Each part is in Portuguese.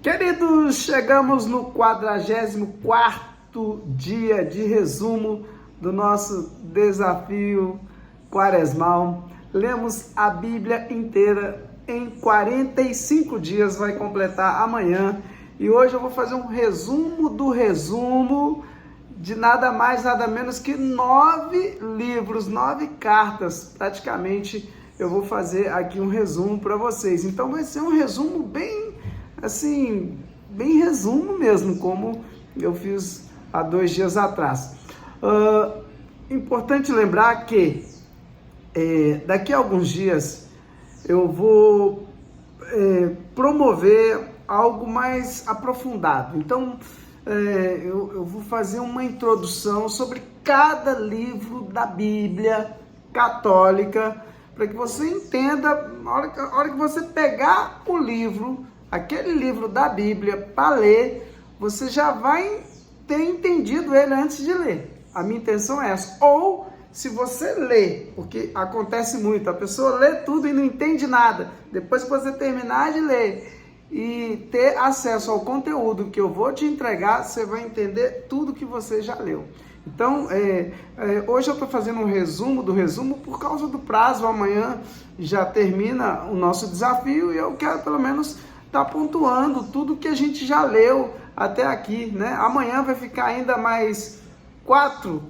Queridos, chegamos no 44º dia de resumo do nosso desafio quaresmal. Lemos a Bíblia inteira em 45 dias, vai completar amanhã. E hoje eu vou fazer um resumo do resumo de nada mais, nada menos que 9 livros, 9 cartas, praticamente. Eu vou fazer aqui um resumo para vocês. Então vai ser um resumo bem, assim, bem resumo mesmo, como eu fiz há 2 dias atrás. Importante lembrar que daqui a alguns dias eu vou promover algo mais aprofundado. Então, eu vou fazer uma introdução sobre cada livro da Bíblia católica, para que você entenda, na hora que você pegar o livro, aquele livro da Bíblia para ler, você já vai ter entendido ele antes de ler. A minha intenção é essa. Ou, se você lê, porque acontece muito, a pessoa lê tudo e não entende nada. Depois que você terminar de ler e ter acesso ao conteúdo que eu vou te entregar, você vai entender tudo que você já leu. Então, hoje eu estou fazendo um resumo do resumo por causa do prazo. Amanhã já termina o nosso desafio e eu quero pelo menos estar pontuando tudo que a gente já leu até aqui, né? Amanhã vai ficar ainda mais quatro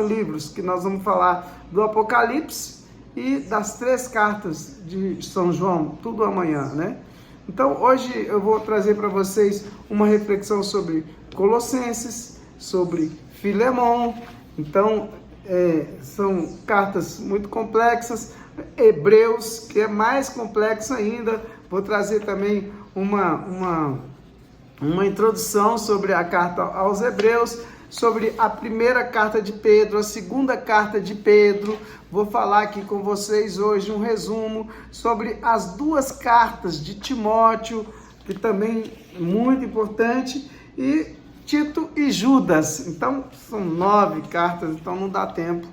livros que nós vamos falar do Apocalipse e das 3 cartas de São João, tudo amanhã, né? Então hoje eu vou trazer para vocês uma reflexão sobre Colossenses, sobre Filemon. Então são cartas muito complexas. Hebreus, que é mais complexo ainda. Vou trazer também uma introdução sobre a carta aos Hebreus, sobre a primeira carta de Pedro, a segunda carta de Pedro. Vou falar aqui com vocês hoje um resumo sobre as 2 cartas de Timóteo, que também é muito importante, e Tito e Judas. Então, são 9 cartas, então não dá tempo,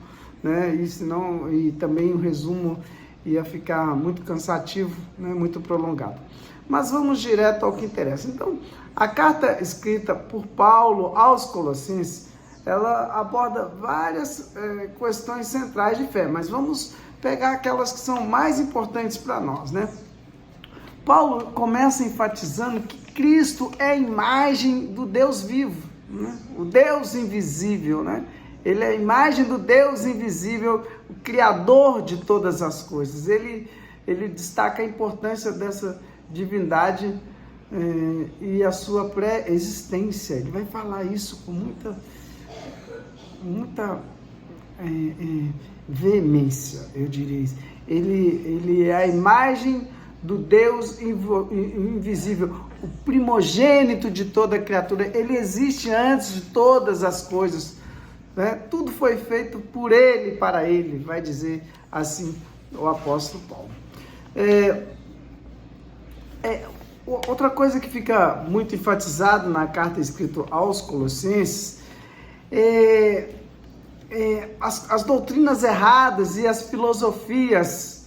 né? E também o resumo ia ficar muito cansativo, né? Muito prolongado. Mas vamos direto ao que interessa. Então, a carta escrita por Paulo aos Colossenses, ela aborda várias questões centrais de fé, mas vamos pegar aquelas que são mais importantes para nós, né? Paulo começa enfatizando que Cristo é a imagem do Deus vivo, né? O Deus invisível, né? Ele é a imagem do Deus invisível, o Criador de todas as coisas. Ele destaca a importância dessa divindade e a sua pré-existência. Ele vai falar isso com muita veemência, eu diria isso. Ele é a imagem do Deus invisível, o primogênito de toda criatura. Ele existe antes de todas as coisas, né? Tudo foi feito por ele, para ele, vai dizer assim o apóstolo Paulo. Outra coisa que fica muito enfatizado na carta escrita aos Colossenses as doutrinas erradas e as filosofias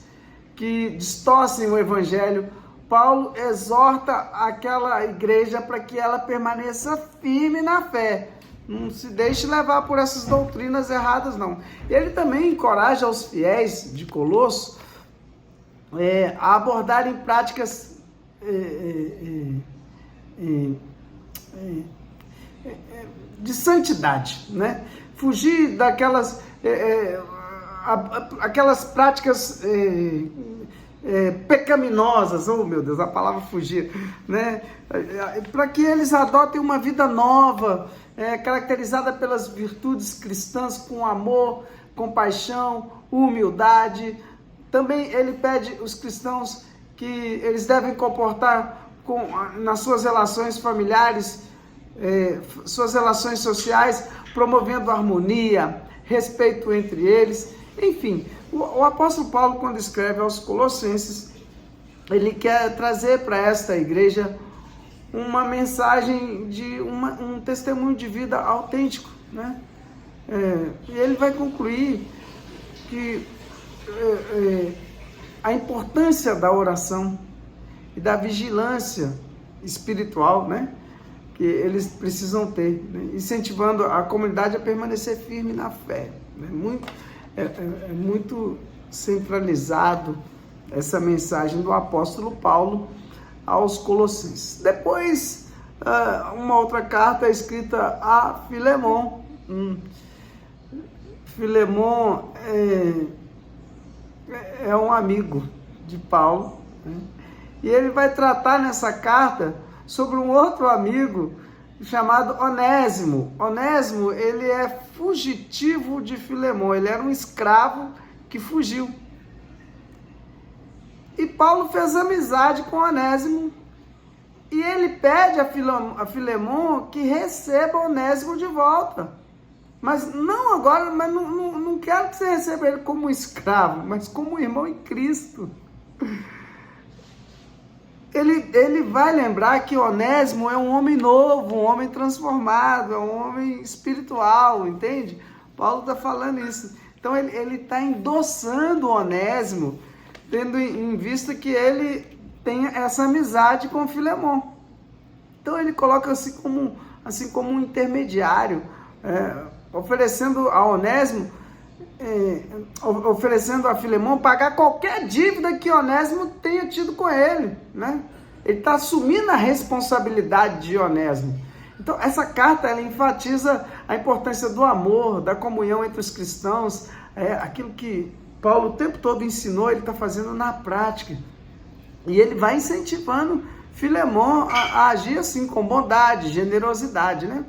que distorcem o evangelho. Paulo exorta aquela igreja para que ela permaneça firme na fé. Não se deixe levar por essas doutrinas erradas, não. Ele também encoraja os fiéis de Colosso a abordarem práticas de santidade, né? Fugir daquelas aquelas práticas pecaminosas. Oh meu Deus, a palavra fugir, né? Para que eles adotem uma vida nova, caracterizada pelas virtudes cristãs, com amor, compaixão, humildade. Também ele pede os cristãos que eles devem comportar nas suas relações familiares, suas relações sociais, promovendo harmonia, respeito entre eles. Enfim, o apóstolo Paulo, quando escreve aos Colossenses, ele quer trazer para esta igreja uma mensagem de um testemunho de vida autêntico, né? E ele vai concluir que a importância da oração e da vigilância espiritual, né, que eles precisam ter, né, incentivando a comunidade a permanecer firme na fé. Né? Muito centralizado essa mensagem do apóstolo Paulo aos Colossenses. Depois, uma outra carta escrita a Filemon. Filemon é um amigo de Paulo, né? E ele vai tratar nessa carta sobre um outro amigo chamado Onésimo. Onésimo, ele é fugitivo de Filemon, ele era um escravo que fugiu. E Paulo fez amizade com Onésimo e ele pede a Filemon que receba Onésimo de volta. Mas não agora, mas não quero que você receba ele como escravo, mas como irmão em Cristo. Ele vai lembrar que Onésimo é um homem novo, um homem transformado, é um homem espiritual, entende? Paulo está falando isso. Então ele está endossando Onésimo, tendo em vista que ele tem essa amizade com Filemon. Então ele coloca assim como um intermediário, oferecendo a Onésimo, oferecendo a Filemon pagar qualquer dívida que Onésimo tenha tido com ele, né? Ele está assumindo a responsabilidade de Onésimo. Então essa carta ela enfatiza a importância do amor, da comunhão entre os cristãos, aquilo que Paulo o tempo todo ensinou, ele está fazendo na prática. E ele vai incentivando Filemon a agir assim, com bondade, generosidade, né?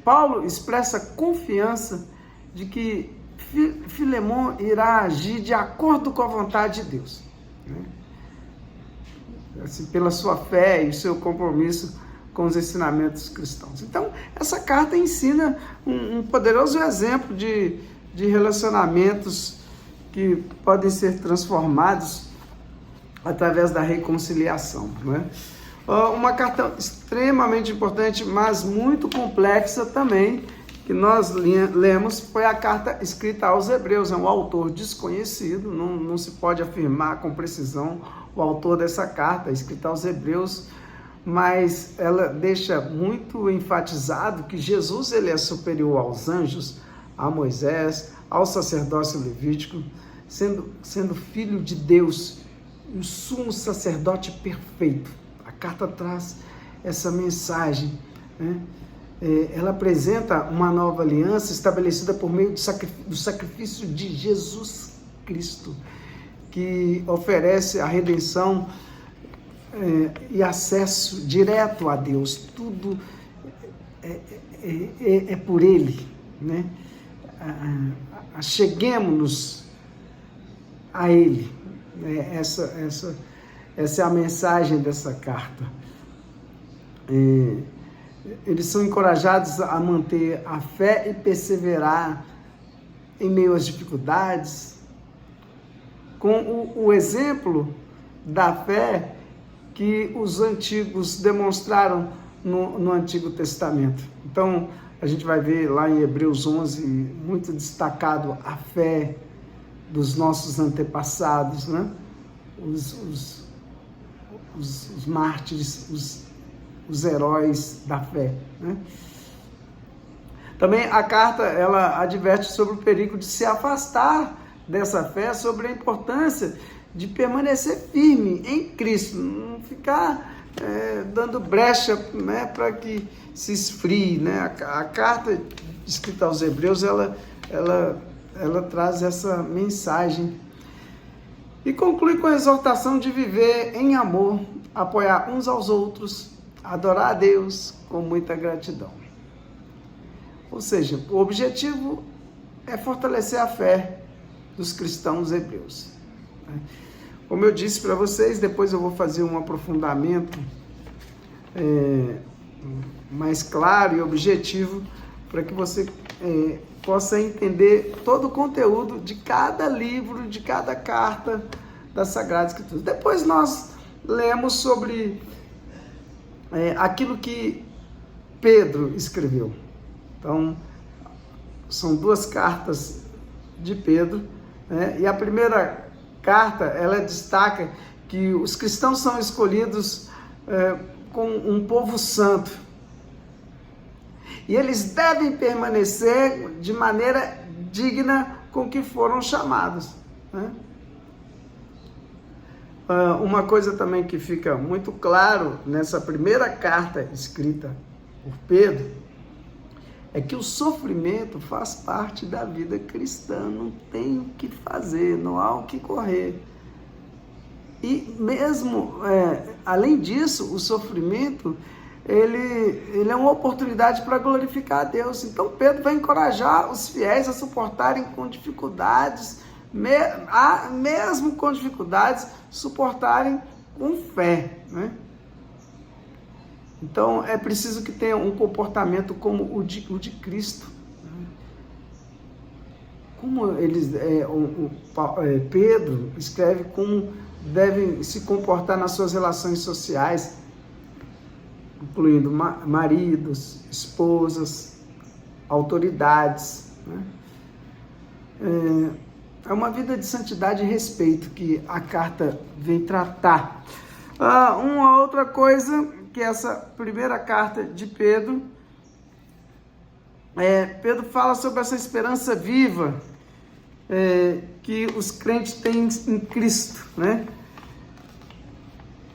Paulo expressa confiança de que Filemon irá agir de acordo com a vontade de Deus, né? Assim, pela sua fé e o seu compromisso com os ensinamentos cristãos. Então, essa carta ensina um poderoso exemplo de relacionamentos que podem ser transformados através da reconciliação, né? Uma carta extremamente importante, mas muito complexa também, que nós lemos, foi a carta escrita aos Hebreus. É um autor desconhecido, não se pode afirmar com precisão o autor dessa carta, escrita aos Hebreus, mas ela deixa muito enfatizado que Jesus ele é superior aos anjos, a Moisés, ao sacerdócio levítico, sendo filho de Deus, o sumo sacerdote perfeito. A carta traz essa mensagem, né? Ela apresenta uma nova aliança estabelecida por meio do sacrifício de Jesus Cristo, que oferece a redenção e acesso direto a Deus. Tudo é por Ele, né? Acheguemo-nos a Ele. Essa é a mensagem dessa carta. Eles são encorajados a manter a fé e perseverar em meio às dificuldades, com o exemplo da fé que os antigos demonstraram no Antigo Testamento. Então, a gente vai ver lá em Hebreus 11, muito destacado a fé dos nossos antepassados, né? Os mártires, os heróis da fé, né? Também a carta ela adverte sobre o perigo de se afastar dessa fé, sobre a importância de permanecer firme em Cristo, não ficar dando brecha, né, para que se esfrie, né? A carta escrita aos Hebreus ela traz essa mensagem e conclui com a exortação de viver em amor, apoiar uns aos outros, adorar a Deus com muita gratidão. Ou seja, o objetivo é fortalecer a fé dos cristãos hebreus. Como eu disse para vocês, depois eu vou fazer um aprofundamento mais claro e objetivo para que você possa entender todo o conteúdo de cada livro, de cada carta da Sagrada Escritura. Depois nós lemos sobre aquilo que Pedro escreveu. Então, são duas cartas de Pedro, né? E a primeira carta, ela destaca que os cristãos são escolhidos como um povo santo. E eles devem permanecer de maneira digna com que foram chamados, né? Uma coisa também que fica muito claro nessa primeira carta escrita por Pedro é que o sofrimento faz parte da vida cristã, não tem o que fazer, não há o que correr. E mesmo, além disso, o sofrimento, ele é uma oportunidade para glorificar a Deus. Então Pedro vai encorajar os fiéis a suportarem com dificuldades, mesmo com dificuldades, suportarem com fé, né? Então é preciso que tenha um comportamento como o de Cristo. Como Pedro escreve como devem se comportar nas suas relações sociais, incluindo maridos, esposas, autoridades, né? É uma vida de santidade e respeito que a carta vem tratar. Uma outra coisa que essa primeira carta de Pedro, Pedro fala sobre essa esperança viva que os crentes têm em Cristo, né?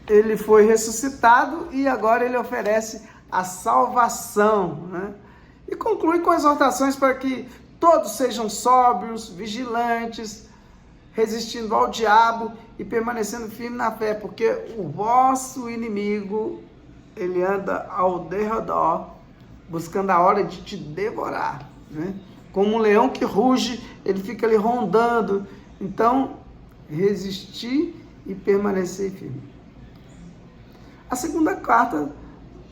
Ele foi ressuscitado e agora ele oferece a salvação, né? E conclui com exortações para que todos sejam sóbrios, vigilantes, resistindo ao diabo e permanecendo firme na fé, porque o vosso inimigo, ele anda ao derredor, buscando a hora de te devorar, né? Como um leão que ruge, ele fica ali rondando. Então, resistir e permanecer firme. A segunda carta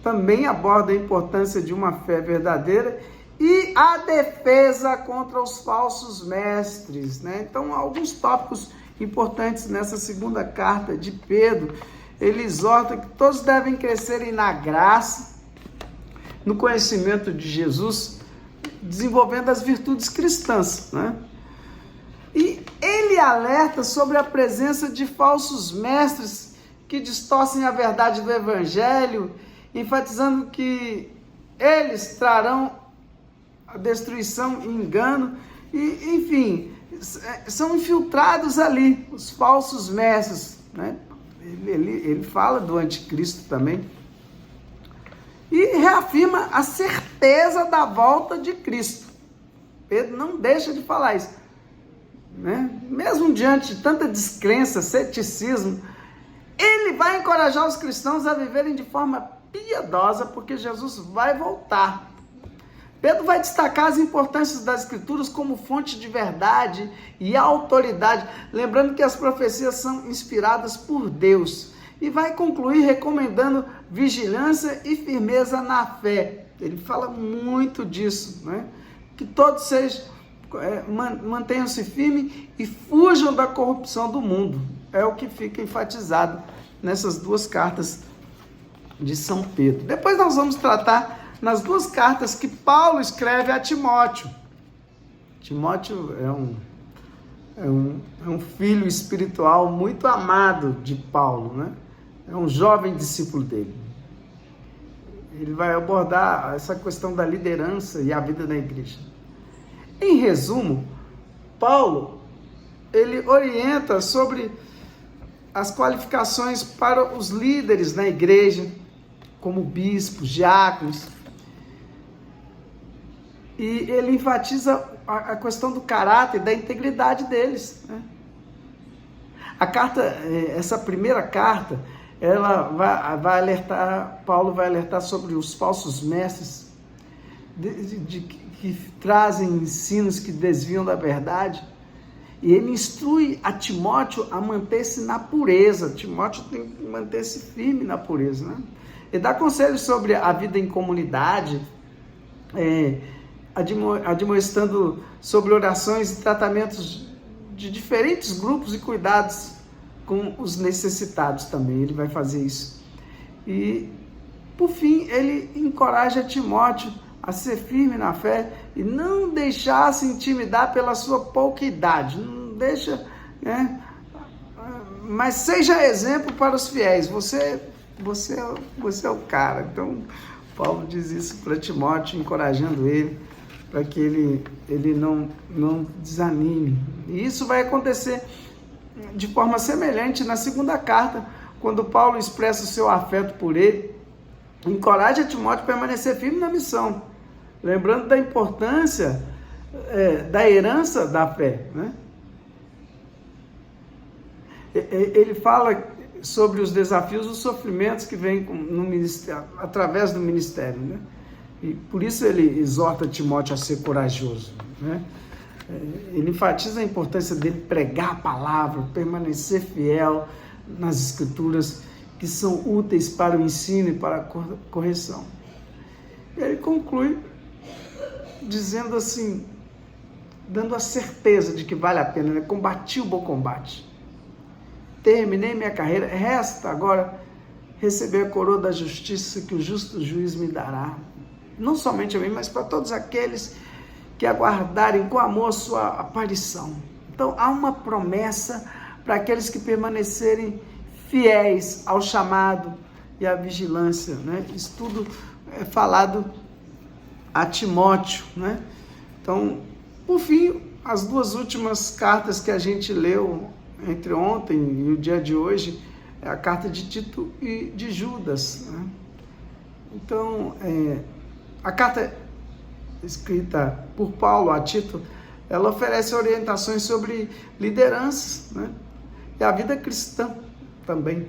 também aborda a importância de uma fé verdadeira e a defesa contra os falsos mestres, né? Então, alguns tópicos importantes nessa segunda carta de Pedro. Ele exorta que todos devem crescerem na graça, no conhecimento de Jesus, desenvolvendo as virtudes cristãs, né? E ele alerta sobre a presença de falsos mestres que distorcem a verdade do evangelho, enfatizando que eles trarão a destruição e engano, e, enfim, são infiltrados ali, os falsos mestres, né? Ele fala do anticristo também, e reafirma a certeza da volta de Cristo. Pedro não deixa de falar isso, né? Mesmo diante de tanta descrença, ceticismo, ele vai encorajar os cristãos a viverem de forma piedosa, porque Jesus vai voltar. Pedro vai destacar as importâncias das Escrituras como fonte de verdade e autoridade, lembrando que as profecias são inspiradas por Deus. E vai concluir recomendando vigilância e firmeza na fé. Ele fala muito disso, né? Que todos mantenham-se firmes e fujam da corrupção do mundo. É o que fica enfatizado nessas duas cartas de São Pedro. Depois nós vamos tratar nas duas cartas que Paulo escreve a Timóteo. Timóteo é um filho espiritual muito amado de Paulo, né? É um jovem discípulo dele. Ele vai abordar essa questão da liderança e a vida da igreja. Em resumo, Paulo, ele orienta sobre as qualificações para os líderes na igreja, como bispos, diáconos. E ele enfatiza a questão do caráter e da integridade deles, né? Essa primeira carta, ela vai alertar, Paulo vai alertar sobre os falsos mestres que trazem ensinos que desviam da verdade. E ele instrui a Timóteo a manter-se na pureza. Timóteo tem que manter-se firme na pureza, né? Ele dá conselhos sobre a vida em comunidade, admoestando sobre orações e tratamentos de diferentes grupos e cuidados com os necessitados também. Ele vai fazer isso. E, por fim, ele encoraja Timóteo a ser firme na fé e não deixar se intimidar pela sua pouca idade. Não deixa, né, mas seja exemplo para os fiéis. Você é o cara. Então, Paulo diz isso para Timóteo, encorajando ele, para que ele não desanime. E isso vai acontecer de forma semelhante na segunda carta, quando Paulo expressa o seu afeto por ele, encoraja Timóteo a permanecer firme na missão, lembrando da importância da herança da fé, né? Ele fala sobre os desafios, os sofrimentos que vêm no ministério, através do ministério, né? E por isso ele exorta Timóteo a ser corajoso, né? Ele enfatiza a importância dele pregar a palavra, permanecer fiel nas escrituras, que são úteis para o ensino e para a correção. E ele conclui dizendo assim, dando a certeza de que vale a pena, né? Combati o bom combate, terminei minha carreira, resta agora receber a coroa da justiça que o justo juiz me dará, não somente a mim, mas para todos aqueles que aguardarem com amor a sua aparição. Então há uma promessa para aqueles que permanecerem fiéis ao chamado e à vigilância, né? Isso tudo é falado a Timóteo, né? Então, por fim, as duas últimas cartas que a gente leu entre ontem e o dia de hoje é a carta de Tito e de Judas, né? Então, a carta escrita por Paulo a Tito, ela oferece orientações sobre lideranças, né? E a vida cristã também.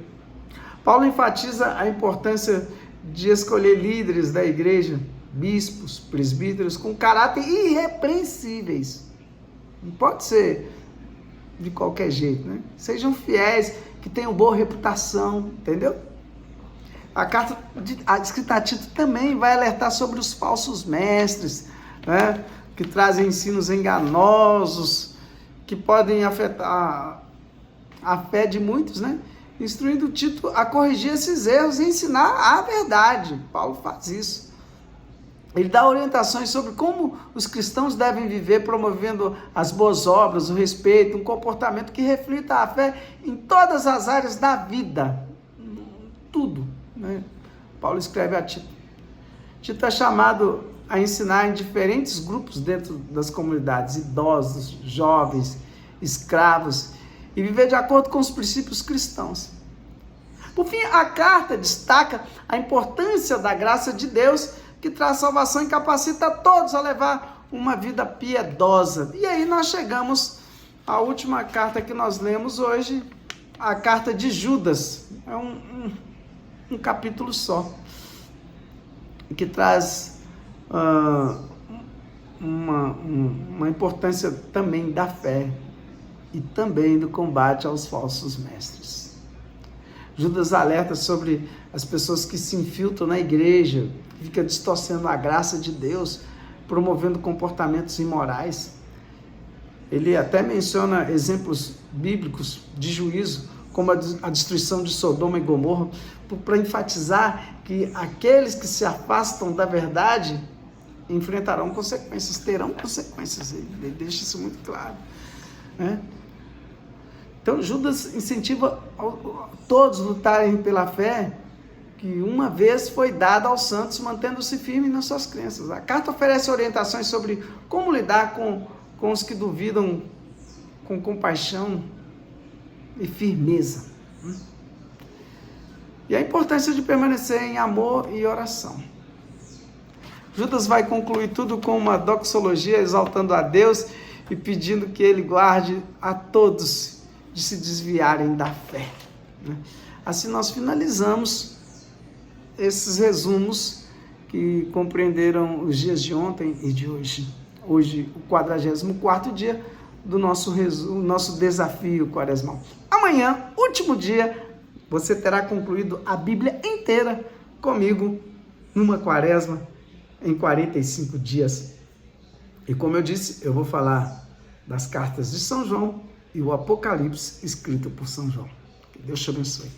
Paulo enfatiza a importância de escolher líderes da igreja, bispos, presbíteros, com caráter irrepreensíveis. Não pode ser de qualquer jeito, né? Sejam fiéis, que tenham boa reputação, entendeu? A carta escrita a Tito também vai alertar sobre os falsos mestres, né? Que trazem ensinos enganosos, que podem afetar a fé de muitos, né? Instruindo Tito a corrigir esses erros e ensinar a verdade. Paulo faz isso. Ele dá orientações sobre como os cristãos devem viver, promovendo as boas obras, o respeito, um comportamento que reflita a fé em todas as áreas da vida. Tudo, né? Paulo escreve a Tito. Tito é chamado a ensinar em diferentes grupos dentro das comunidades, idosos, jovens, escravos, e viver de acordo com os princípios cristãos. Por fim, a carta destaca a importância da graça de Deus, que traz salvação e capacita todos a levar uma vida piedosa. E aí nós chegamos à última carta que nós lemos hoje, a carta de Judas. É um capítulo só, que traz uma importância também da fé e também do combate aos falsos mestres. Judas alerta sobre as pessoas que se infiltram na igreja, que ficam distorcendo a graça de Deus, promovendo comportamentos imorais. Ele até menciona exemplos bíblicos de juízo, como a destruição de Sodoma e Gomorra, para enfatizar que aqueles que se afastam da verdade enfrentarão consequências, terão consequências. Ele deixa isso muito claro, né? Então, Judas incentiva todos a lutarem pela fé que uma vez foi dada aos santos, mantendo-se firmes nas suas crenças. A carta oferece orientações sobre como lidar com os que duvidam com compaixão e firmeza. E a importância de permanecer em amor e oração. Judas vai concluir tudo com uma doxologia, exaltando a Deus e pedindo que ele guarde a todos de se desviarem da fé. Assim nós finalizamos esses resumos que compreenderam os dias de ontem e de hoje. Hoje, o 44º dia do nosso desafio quaresmal. Amanhã, último dia, você terá concluído a Bíblia inteira comigo numa quaresma em 45 dias. E como eu disse, eu vou falar das cartas de São João e o Apocalipse escrito por São João. Que Deus te abençoe.